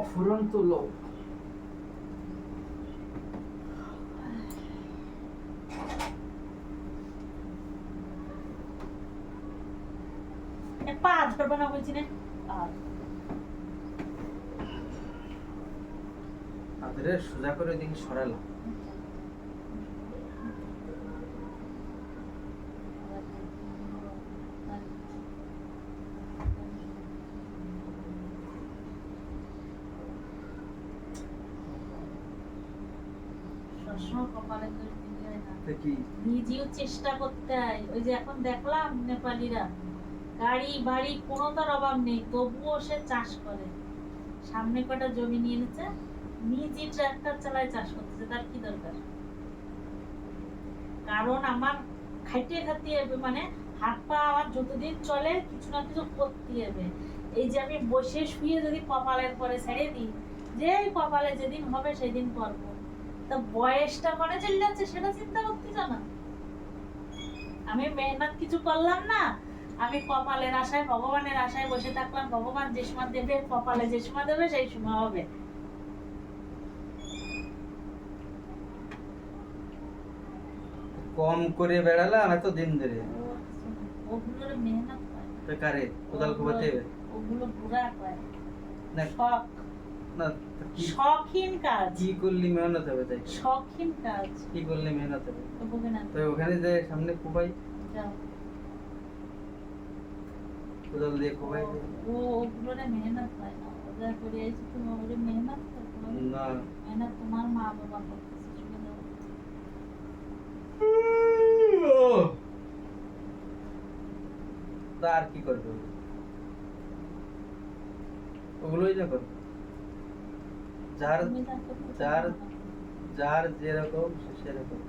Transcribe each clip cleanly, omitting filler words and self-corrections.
অফুরন্ত লোক। পা ধরবে না বলছি না। তাদের সোজা করে ওইদিকে সরালাম। সবসময় কপালে করে দিতে হয় না, কি নিজেও চেষ্টা করতে হয়। ওই যে এখন দেখলাম নেপালিরা গাড়ি বাড়ি কোনো তার অভাব নেই, তবুও সে চাষ করে। সামনে কটা জমি নিয়ে নিচ্ছে, নিজে ট্রাক্টর চালায় চাষ করতেছে। তার কি দরকার? কারণ আমার খাইতে খাইতে হবে, মানে হাত পা আমার যতদিন চলে কিছু না কিছু করতে হবে। এই যে আমি বসে শুয়ে যদি কপালের পরে ছেড়ে দিই, যে কপালে যেদিন হবে সেদিন করবো, তা বয়সটা মানে চলে যাচ্ছে সেটা চিন্তা করতে জানা। আমি মেহনত কিছু করলাম না, আমি কপালের আশায় ভগবানের আশায় বসে থাকলাম। ভগবান যে সময় দেবে, কপালে যে সময় দেবে সেই সময় হবে। কম করে বেড়ালাম এত দিন ধরে। ওগুলোর মেহনত হয় তো কারে কোদাল কোপাতে হবে? ওগুলো বুড়া হয় না শখ, না, কি শখিন কাজ। কি করলি মেহনত হবে? তাই শখিন কাজ কি করলে মেহনত হবে? তো বলবে না। তো ওখানে যে সামনে কোপাই, যাও, কোদাল দিয়ে কোপাই। ওগুলোরে মেহনত হয় না। ওরা করে এসে তুমি ওগুলো মেহনত করতে হবে না মেহনত তোমার মা বাবা করতেছে, শুনে দাও। তা আর কি করবে? ওগুলোই যা করবে। যার তুমি যা করতে যার পারো না। যার যেরকম সে সেরকম।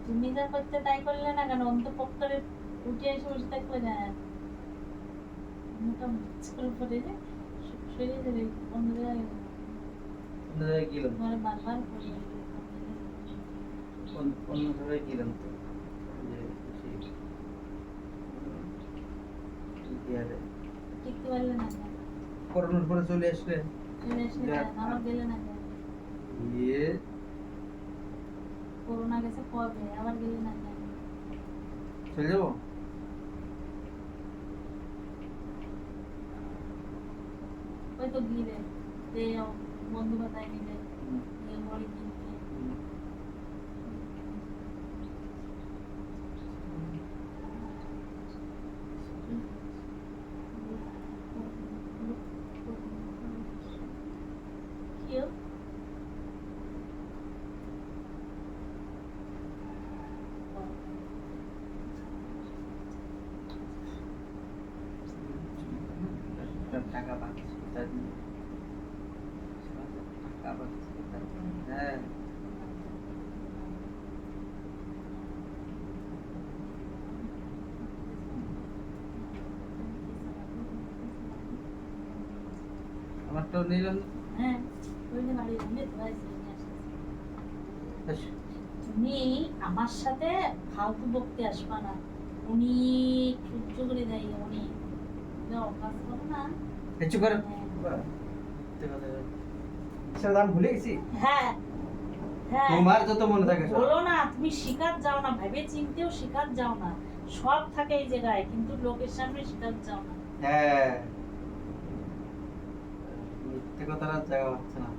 তুমি যা করতে তাই করলে না কেন? অন্তপক্ষরে উঠে এসে বসে থাকলে না, মোটা মুচকুল পরে যে সরিয়ে দেবে অন্য জায়গায়। অন্য জায়গায় গেলাম, তোমার বারবার করে অন্য জায়গায় গেলাম তো যে টিকতে পারলে না কেন? করোনার পরে চলে আসলে চলে আসলে কেন? আবার গেলে না কেন? ইয়ে করোনা গেছে কবে, আবার গেলে না কেন? চলে যাবো। ওই তো গিয়ে যে বন্ধু বাতায় মিলে গিয়ে বড়ি কিনতে। কেউ টাকা পাচ্ছি তার জন্য। টাকা পাচ্ছি তার জন্য। হ্যাঁ আমারটাও নিলাম। হ্যাঁ, ওই যে বাড়ি নিয়ে তো আসছে, নিয়ে আসছে। তুমি আমার সাথে ফালতু বকতে আসবা না। উনি সহ্য করে দেয়, উনি অভ্যাস করো না। কিছু করে সেটা দাম ভুলে গেছি। হ্যাঁ হ্যাঁ, তোমার যত মনে থাকে সব। বলো না, তুমি শিকার যাও না, ভেবে চিন্তেও শিকার যাও না। সব থাকে এই জায়গায়, কিন্তু লোকের সামনে শিকার যাও না। হ্যাঁ মিথ্যে কথার আর জায়গা হচ্ছে না।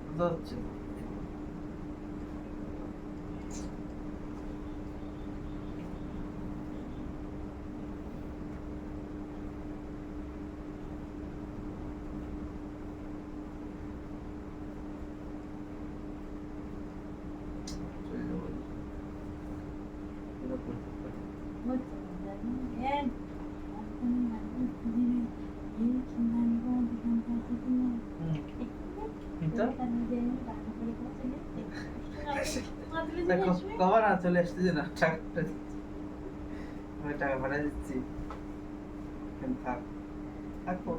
বুঝতে পারছি। চলে যাবো। এরকম। বুঝছো? এই, এখন এই সন্ধান করে দোকান পাশে তুমি তো? দেখো, কবার না চলে আসতেছে না টাকাটা দিচ্ছি। আমি টাকা পাঠিয়ে দিচ্ছি। এখন থাক থাকো।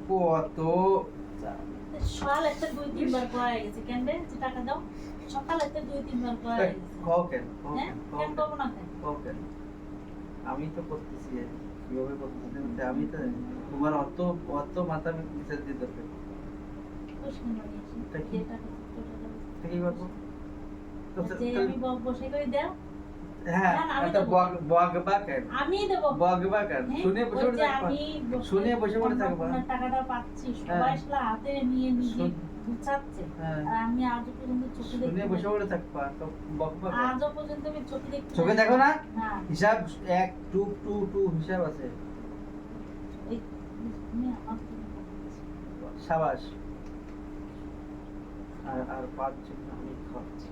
কত সকাল একটা 2-3 বার করা হয়ে গেছে কেন রে যে টাকা দাও সকাল একটা 2-3 বার করা হয়ে গেছে কও কেন কও হ্যাঁ কেন, কও কেন কেন, করবো না কেন কও কেন? আমি তো করতেছি কিভাবে করতেছি আমি তো জানি। তোমার অত অত মাথা নিচে দিয়ে দরকার প্রশ্ন বানিয়েছি তা কি? যে টাকা তা কি করবো তো যে আমি বসে করে দাও হ্যাঁ না, না, আমি একটা দেবো। বগবা কেন আমি দেবো বগবা কেন হ্যাঁ, শুনে বসে ওই বসে যে থাকবা আমি শুনে বসে বসে থাকবা আপনার টাকাটা পাচ্ছি সবাই হ্যাঁ। আসলে হাতে নিয়ে নিজে শুন- গুছাচ্ছে হ্যাঁ আর আমি আজও পর্যন্ত চোখে শুনে দেখতে বসে পাই। বসে থাকবা তো বগবা কেন? আজও পর্যন্ত আমি চোখে দেখতে চোখে পাই। দেখো না হ্যাঁ হিসাব 1 2 2 2 হিসাব আছে এই তুমি আমার থেকে বলছো। সাবাস আর 5 জন আমি খাচ্ছি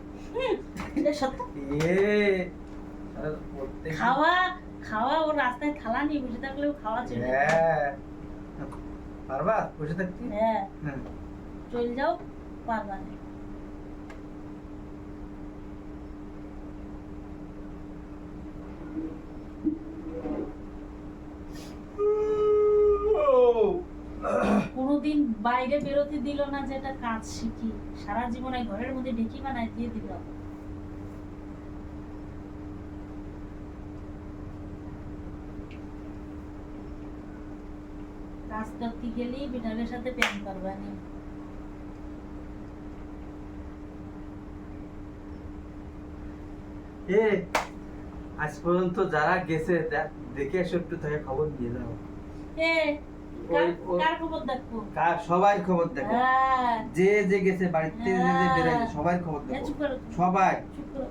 এটা সত্য এ আর প্রত্যেক খাওয়া খাওয়া ওর রাস্তায় থালা নিয়ে বসে থাকলেও খাওয়া চলে যায়। হ্যাঁ পারবা বসে থাকতে হ্যাঁ হ্যাঁ চল যাও পারবা না কোনোদিন বাইরে বেরোতে দিল না যে একটা কাজ শিখি সারা জীবন এই ঘরের মধ্যে ঢেকি বানায় দিয়ে দিল কাজ করতে গেলেই বিড়ালের সাথে প্রেম করবা নি এ আজ পর্যন্ত যারা গেছে দেখে এসে একটু তাকে খবর দিয়ে দাও এ কার ওই- কার খবর দেখবো কার সবাই খবর দেখো হ্যাঁ যে যে গেছে বাড়িতে যে যে হ্যাঁ। বেড়াইছে সবাই খবর হ্যাঁ, দেখো চুপ করো সবাই চুপ করো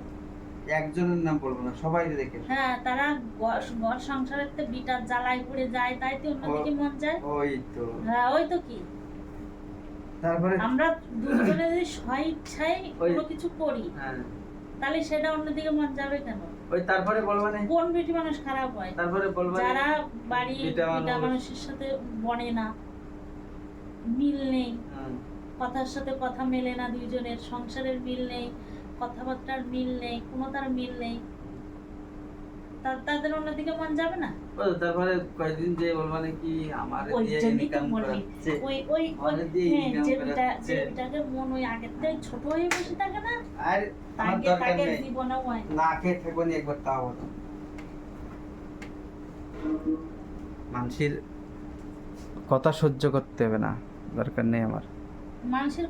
একজনের নাম বলবো না সবাই দেখে এসো। হ্যাঁ তারা ঘর সংসারের তো বিটার জ্বালায় পড়ে যায় তাই তো অন্যদিকে মন যায় ওই তো হ্যাঁ ওই তো কি তারপরে আমরা দুজনে যদি স্বইচ্ছায় ওই- কোনো কিছু করি হ্যাঁ তাহলে সেটা অন্যদিকে মন যাবে কেন ওই তারপরে বলবা না কোন বেটি মানুষ খারাপ হয় তারপরে বলবা না যারা বাড়ি বিটা বিটা মানুষ। মানুষের সাথে বনে না মিল নেই হ্যাঁ, কথার সাথে কথা মেলে না দুইজনের সংসারের মিল নেই কথাবার্তার মিল নেই কোনো তার মিল নেই তাদের অন্যদিকে মন যাবে না ওই তো তারপরে কয়েকদিন যে বলবা নাকি আমার ওই দিয়ে জন্যই তো ইনকাম বললি করাচ্ছে ওই ওই অনেক দিয়ে হ্যাঁ, income যে করাচ্ছে। বিটাকে মন ওই আগের থেকে ছোট হয়ে বসে থাকে না আর আমার তাকে দরকার তাকে নেই জীবনে হয় না। না খেয়ে থাকবো না একবার তাও হতো মানুষের কথা সহ্য করতে হবে না দরকার নেই আমার মানুষের